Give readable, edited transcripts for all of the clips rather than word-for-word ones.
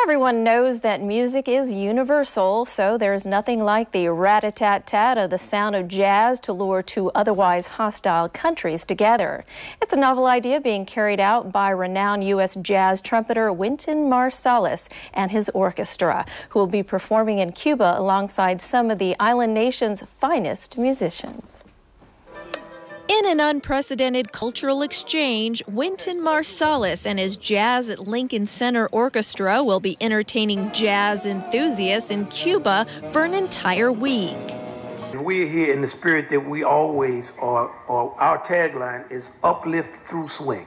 Everyone knows that music is universal, so there's nothing like the rat-a-tat-tat of the sound of jazz to lure two otherwise hostile countries together. It's a novel idea being carried out by renowned U.S. jazz trumpeter Wynton Marsalis and his orchestra, who will be performing in Cuba alongside some of the island nation's finest musicians. In an unprecedented cultural exchange, Wynton Marsalis and his Jazz at Lincoln Center Orchestra will be entertaining jazz enthusiasts in Cuba for an entire week. We're here in the spirit that we always are. Our tagline is uplift through swing.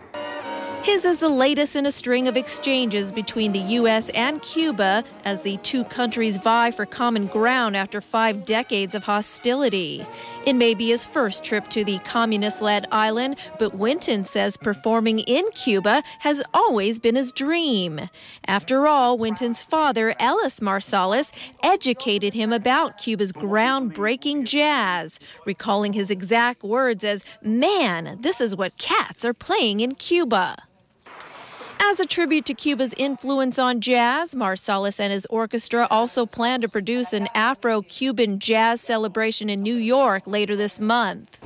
His is the latest in a string of exchanges between the U.S. and Cuba as the two countries vie for common ground after 5 decades of hostility. It may be his first trip to the communist-led island, but Wynton says performing in Cuba has always been his dream. After all, Wynton's father, Ellis Marsalis, educated him about Cuba's groundbreaking jazz, recalling his exact words as, "Man, this is what cats are playing in Cuba." As a tribute to Cuba's influence on jazz, Marsalis and his orchestra also plan to produce an Afro-Cuban jazz celebration in New York later this month.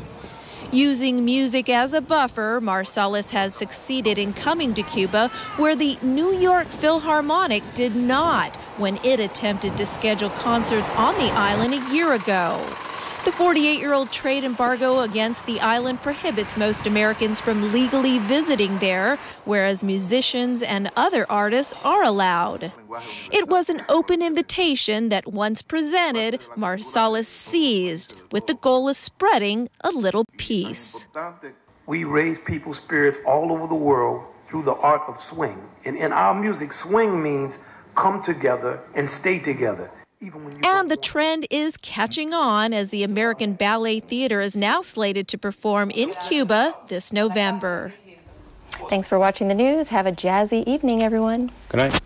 Using music as a buffer, Marsalis has succeeded in coming to Cuba, where the New York Philharmonic did not when it attempted to schedule concerts on the island a year ago. The 48-year-old trade embargo against the island prohibits most Americans from legally visiting there, whereas musicians and other artists are allowed. It was an open invitation that, once presented, Marsalis seized, with the goal of spreading a little peace. We raise people's spirits all over the world through the art of swing. And in our music, swing means come together and stay together. And the trend is catching on as the American Ballet Theater is now slated to perform in Cuba this November. Thanks for watching the news. Have a jazzy evening, everyone. Good night.